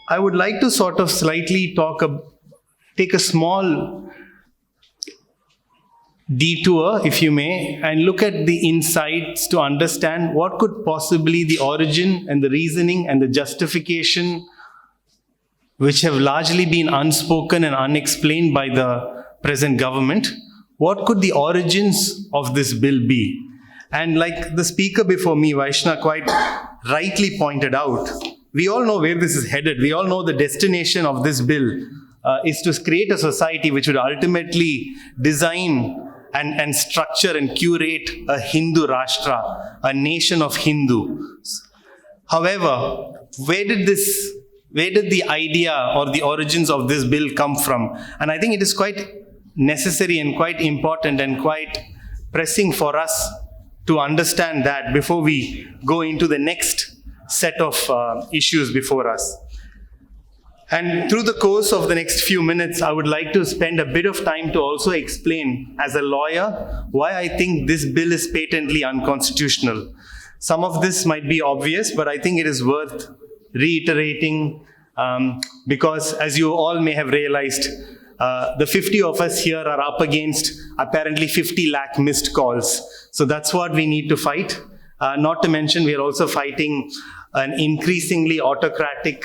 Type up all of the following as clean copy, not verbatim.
I would like to sort of slightly take a small detour, if you may, and look at the insights to understand what could possibly the origin and the reasoning and the justification, which have largely been unspoken and unexplained by the present government. What could the origins of this bill be? And like the speaker before me, Vaishna, quite rightly pointed out, we all know where this is headed. We all know the destination of this bill is to create a society which would ultimately design and structure and curate a Hindu Rashtra, a nation of Hindus. However, where did the idea or the origins of this bill come from? And I think it is quite necessary and quite important and quite pressing for us to understand that before we go into the next set of issues before us. And through the course of the next few minutes, I would like to spend a bit of time to also explain, as a lawyer, why I think this bill is patently unconstitutional. Some of this might be obvious, but I think it is worth reiterating because, as you all may have realized, the 50 of us here are up against apparently 50 lakh missed calls. So that's what we need to fight. Not to mention, we are also fighting an increasingly autocratic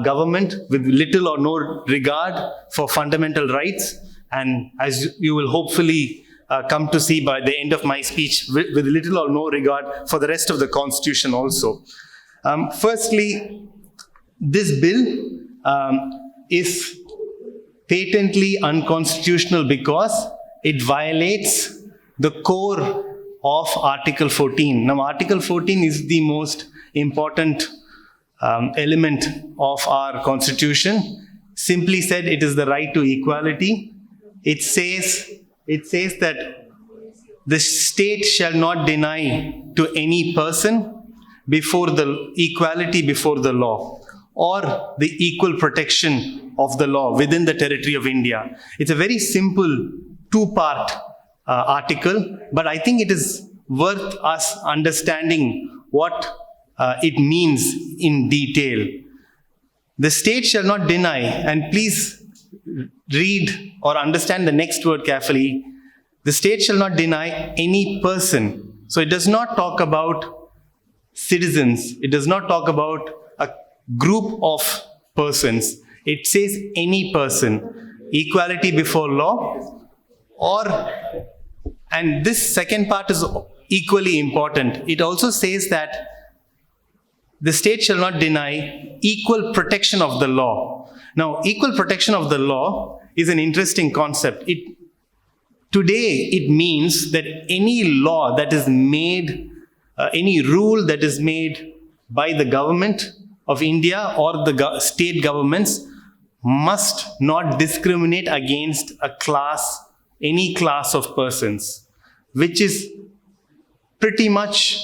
government with little or no regard for fundamental rights. And as you will hopefully come to see by the end of my speech, with little or no regard for the rest of the Constitution also. Firstly, this bill is patently unconstitutional because it violates the core of Article 14. Now, Article 14 is the most important element of our Constitution. Simply said, it is the right to equality. It says that the state shall not deny to any person equality before the law, or the equal protection of the law within the territory of India. It's a very simple two-part article, but I think it is worth us understanding what it means in detail. The state shall not deny, and please read or understand the next word carefully. The state shall not deny any person. So it does not talk about citizens. It does not talk about a group of persons. It says any person. Equality before law, and this second part is equally important. It also says that the state shall not deny equal protection of the law. Now, equal protection of the law is an interesting concept. Today, it means that any law that is made, any rule that is made by the government of India or the state governments must not discriminate against any class of persons, which is pretty much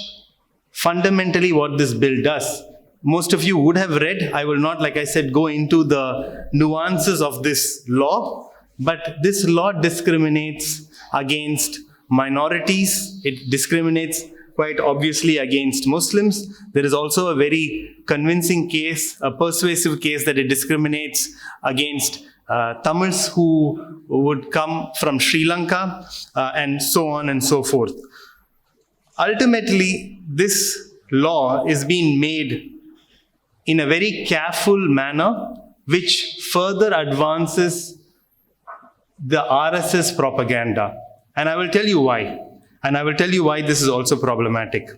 fundamentally what this bill does. Most of you would have read. I will not, like I said, go into the nuances of this law, but this law discriminates against minorities. It discriminates quite obviously against Muslims. There is also a very convincing case, a persuasive case, that it discriminates against Tamils who would come from Sri Lanka, and so on and so forth. Ultimately, this law is being made in a very careful manner, which further advances the RSS propaganda. And I will tell you why. And I will tell you why this is also problematic.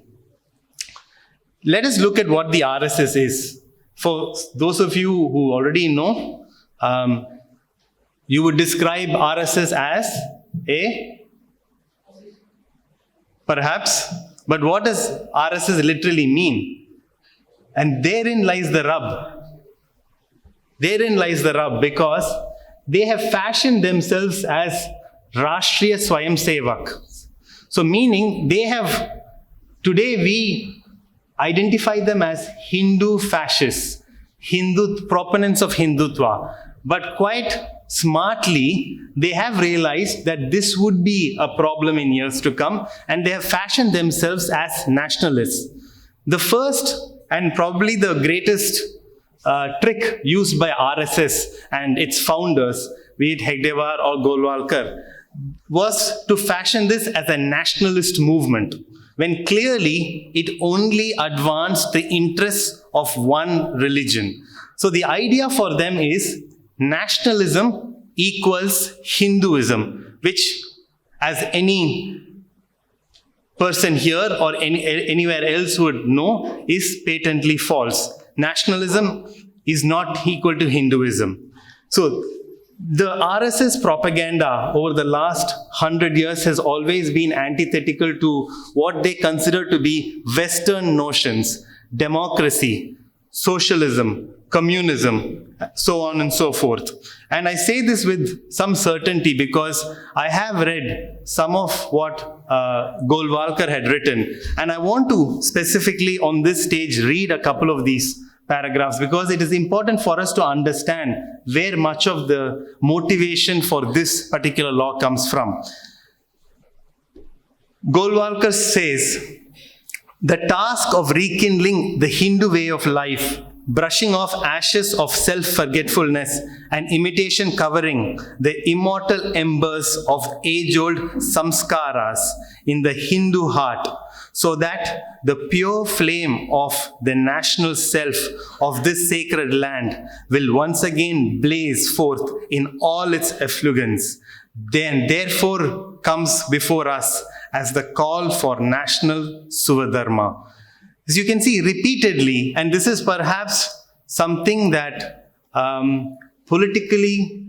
Let us look at what the RSS is. For those of you who already know, you would describe RSS as perhaps, but what does RSS literally mean? And therein lies the rub. Therein lies the rub, because they have fashioned themselves as Rashtriya Swayamsevak. So meaning today we identify them as Hindu fascists, proponents of Hindutva. But quite smartly, they have realized that this would be a problem in years to come, and they have fashioned themselves as nationalists. The first and probably the greatest trick used by RSS and its founders, be it Hegdewar or Golwalkar, was to fashion this as a nationalist movement, when clearly it only advanced the interests of one religion. So the idea for them is nationalism equals Hinduism, which, as any person here or anywhere else would know, is patently false. Nationalism is not equal to Hinduism. So the RSS propaganda over the last 100 years has always been antithetical to what they consider to be Western notions: democracy, socialism, communism, so on and so forth. And I say this with some certainty because I have read some of what Golwalkar had written. And I want to specifically on this stage read a couple of these paragraphs because it is important for us to understand where much of the motivation for this particular law comes from. Golwalkar says, the task of rekindling the Hindu way of life, brushing off ashes of self-forgetfulness and imitation covering the immortal embers of age-old samskaras in the Hindu heart, so that the pure flame of the national self of this sacred land will once again blaze forth in all its effulgence. Then, therefore, comes before us as the call for national Suvadharma. As you can see repeatedly, and this is perhaps something that politically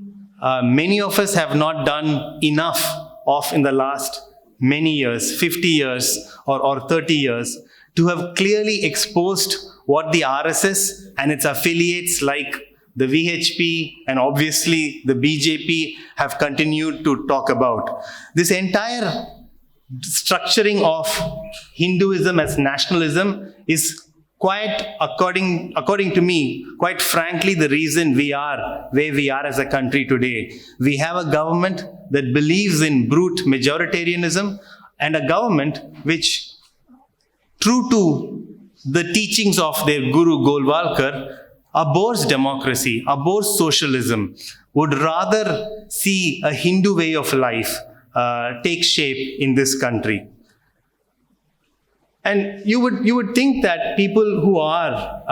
many of us have not done enough of in the last many years, 50 years or 30 years, to have clearly exposed what the RSS and its affiliates like the VHP and obviously the BJP have continued to talk about. This entire structuring of Hinduism as nationalism is quite, according to me, quite frankly, the reason we are where we are as a country today. We have a government that believes in brute majoritarianism and a government which, true to the teachings of their guru Golwalkar, abhors democracy, abhors socialism, would rather see a Hindu way of life take shape in this country. And you would think that people who are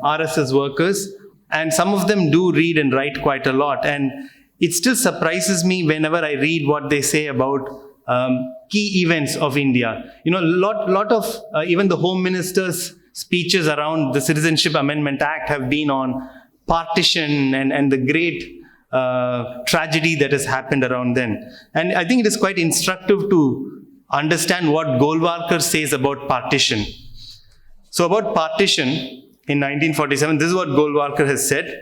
RSS workers, and some of them do read and write quite a lot, and it still surprises me whenever I read what they say about key events of India. You know, lot of even the Home Minister's speeches around the Citizenship Amendment Act have been on partition and the great tragedy that has happened around then. And I think it is quite instructive to understand what Golwalkar says about partition. So about partition in 1947, this is what Golwalkar has said.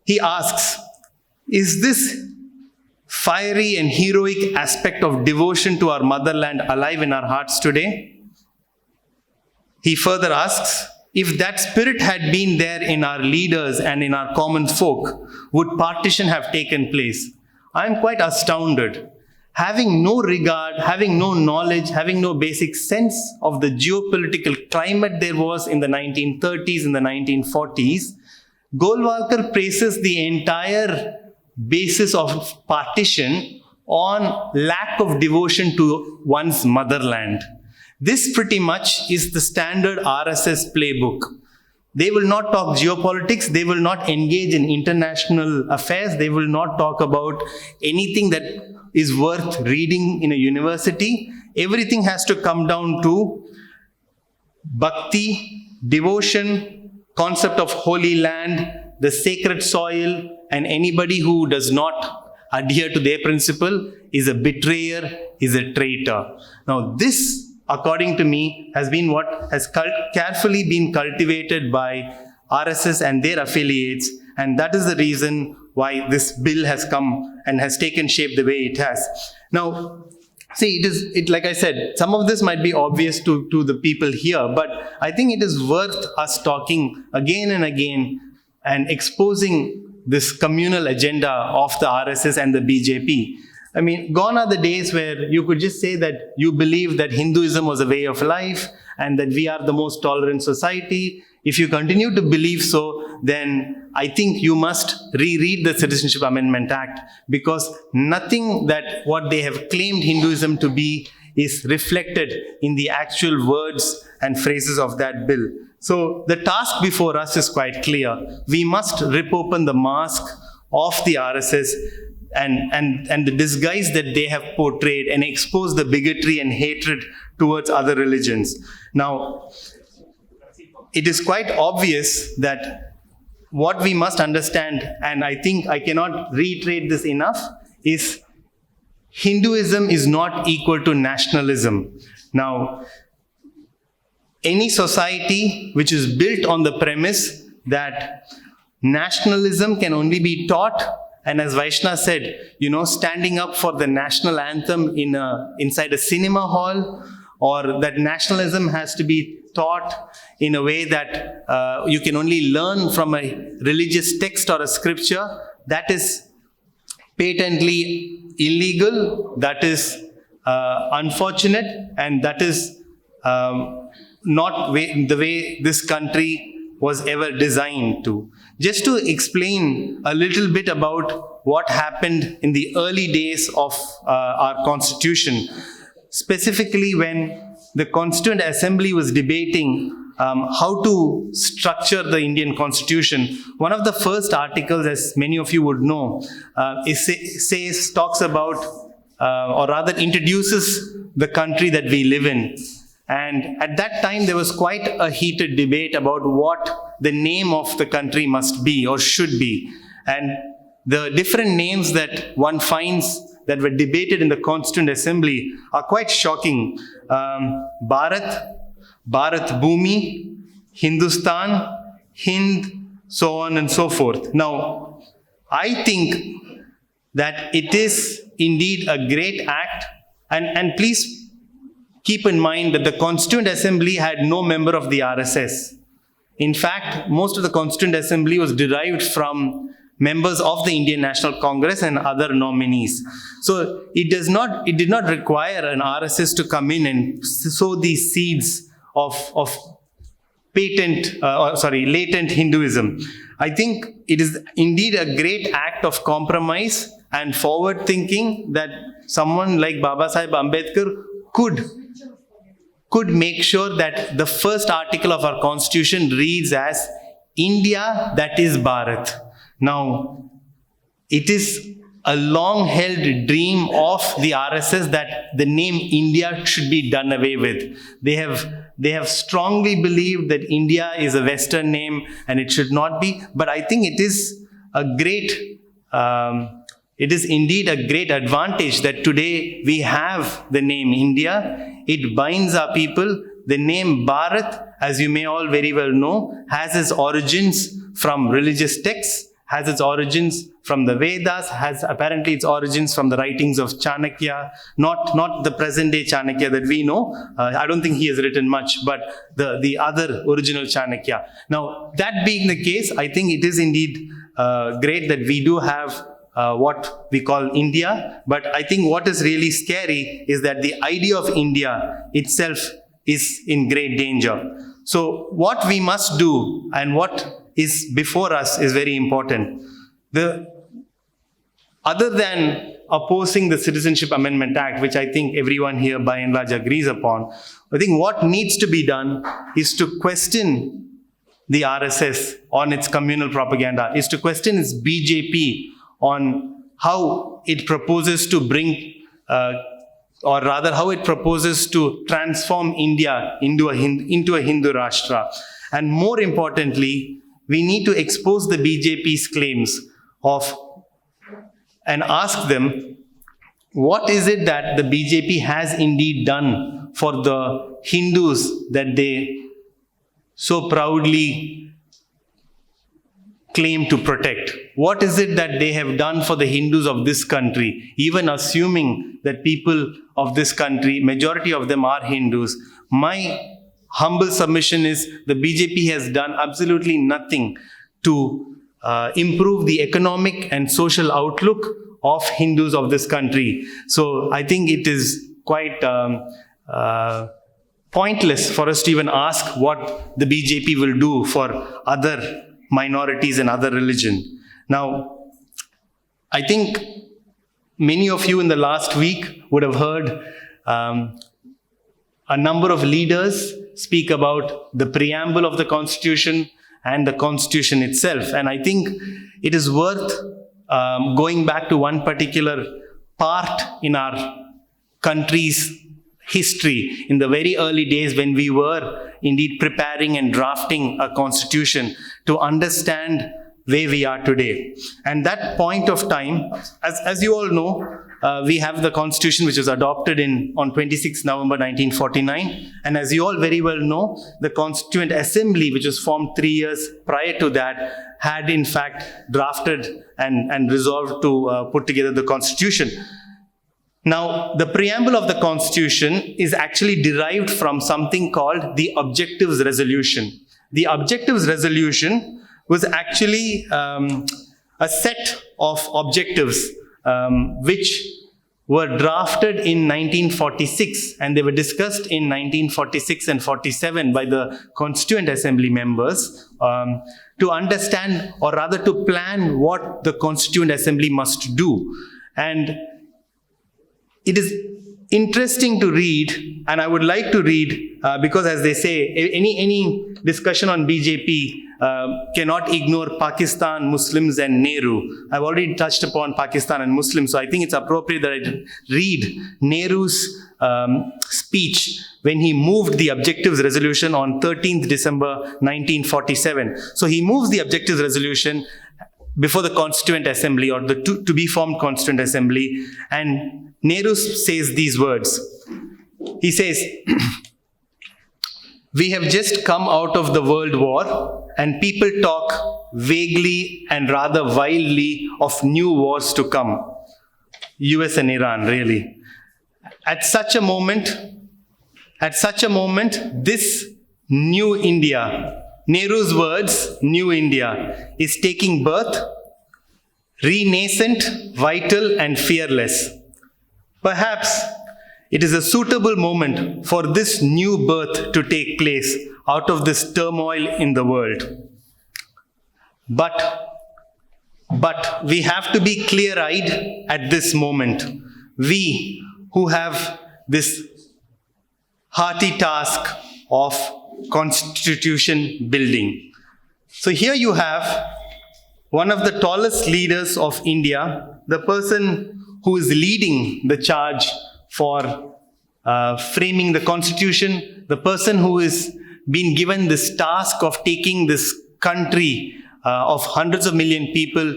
He asks, is this fiery and heroic aspect of devotion to our motherland alive in our hearts today? He further asks, if that spirit had been there in our leaders and in our common folk, would partition have taken place? I am quite astounded. Having no regard, having no knowledge, having no basic sense of the geopolitical climate there was in the 1930s and the 1940s, Golwalkar praises the entire basis of partition on lack of devotion to one's motherland. This pretty much is the standard RSS playbook. They will not talk geopolitics. They will not engage in international affairs. They will not talk about anything that is worth reading in a university. Everything has to come down to bhakti, devotion, concept of holy land, the sacred soil, and anybody who does not adhere to their principle is a betrayer, is a traitor. Now this, according to me, has been what has carefully been cultivated by RSS and their affiliates, and that is the reason why this bill has come and has taken shape the way it has. Now, see, like I said, some of this might be obvious to the people here, but I think it is worth us talking again and again and exposing this communal agenda of the RSS and the BJP. I mean, gone are the days where you could just say that you believe that Hinduism was a way of life and that we are the most tolerant society. If you continue to believe so, then I think you must reread the Citizenship Amendment Act, because nothing that what they have claimed Hinduism to be is reflected in the actual words and phrases of that bill. So the task before us is quite clear. We must rip open the mask of the RSS and the disguise that they have portrayed and expose the bigotry and hatred towards other religions. Now, it is quite obvious that what we must understand, and I think I cannot reiterate this enough, is Hinduism is not equal to nationalism. Now, any society which is built on the premise that nationalism can only be taught, and as Vaishnav said, standing up for the national anthem inside a cinema hall, or that nationalism has to be taught in a way that you can only learn from a religious text or a scripture, that is patently illegal, that is unfortunate, and that is not the way this country was ever designed to. Just to explain a little bit about what happened in the early days of our constitution, specifically when the Constituent Assembly was debating how to structure the Indian Constitution, one of the first articles, as many of you would know, talks about, or rather introduces the country that we live in. And at that time, there was quite a heated debate about what the name of the country must be or should be. And the different names that one finds that were debated in the Constituent Assembly are quite shocking. Bharat, Bharat Bhumi, Hindustan, Hind, so on and so forth. Now, I think that it is indeed a great act, and please keep in mind that the Constituent Assembly had no member of the RSS. In fact, most of the Constituent Assembly was derived from members of the Indian National Congress and other nominees. So it did not require an RSS to come in and sow these seeds of latent Hinduism. I think it is indeed a great act of compromise and forward thinking that someone like Baba Sahib Ambedkar could make sure that the first article of our constitution reads as India, that is Bharat. Now, it is a long-held dream of the RSS that the name India should be done away with. They have strongly believed that India is a Western name and it should not be. But I think it is indeed a great advantage that today we have the name India. It binds our people. The name Bharat, as you may all very well know, has its origins from religious texts, has its origins from the Vedas, has apparently its origins from the writings of Chanakya, not the present day Chanakya that we know. I don't think he has written much, but the other original Chanakya. Now, that being the case, I think it is indeed great that we do have what we call India. But I think what is really scary is that the idea of India itself is in great danger. So what we must do and what is before us is very important. Other than opposing the Citizenship Amendment Act, which I think everyone here by and large agrees upon, I think what needs to be done is to question the RSS on its communal propaganda, is to question its BJP on how it proposes to bring, or rather how it proposes to transform India into a Hindu Rashtra. And more importantly, we need to expose the BJP's claims and ask them, what is it that the BJP has indeed done for the Hindus that they so proudly claim to protect? What is it that they have done for the Hindus of this country? Even assuming that people of this country, majority of them are Hindus, my humble submission is the BJP has done absolutely nothing to improve the economic and social outlook of Hindus of this country. So I think it is quite pointless for us to even ask what the BJP will do for other minorities and other religion. Now, I think many of you in the last week would have heard a number of leaders speak about the preamble of the Constitution and the Constitution itself. And I think it is worth going back to one particular part in our country's history in the very early days when we were indeed preparing and drafting a constitution to understand where we are today. And that point of time, as you all know, we have the constitution which was adopted on 26 November 1949. And as you all very well know, the Constituent Assembly, which was formed 3 years prior to that, had in fact drafted and resolved to put together the constitution. Now, the preamble of the Constitution is actually derived from something called the Objectives Resolution. The Objectives Resolution was actually a set of objectives which were drafted in 1946, and they were discussed in 1946 and 47 by the Constituent Assembly members to understand, or rather to plan, what the Constituent Assembly must do. And it is interesting to read, and I would like to read, because as they say, any discussion on BJP cannot ignore Pakistan, Muslims and Nehru. I've already touched upon Pakistan and Muslims, so I think it's appropriate that I read Nehru's speech when he moved the Objectives Resolution on 13th December 1947. So he moves the Objectives Resolution before the Constituent Assembly, or the to be formed Constituent Assembly, and Nehru says these words. He says, "We have just come out of the World War, and people talk vaguely and rather wildly of new wars to come." US and Iran, really. At such a moment, this new India, Nehru's words, new India, is taking birth, renascent, vital and fearless. Perhaps it is a suitable moment for this new birth to take place out of this turmoil in the world. But we have to be clear-eyed at this moment. We who have this hearty task of constitution building. So here you have one of the tallest leaders of India, the person who is leading the charge for framing the constitution, the person who is been given this task of taking this country of hundreds of million people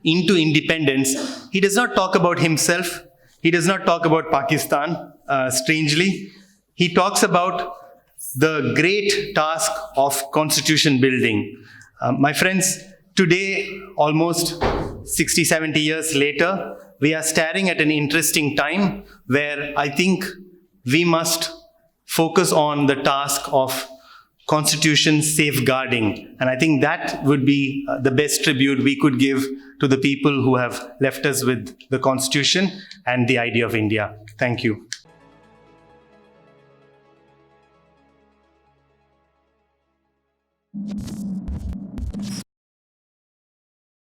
into independence. He does not talk about himself. He does not talk about Pakistan, strangely. He talks about the great task of constitution building. My friends, today, almost 60, 70 years later, we are staring at an interesting time where I think we must focus on the task of constitution safeguarding. And I think that would be the best tribute we could give to the people who have left us with the constitution and the idea of India. Thank you.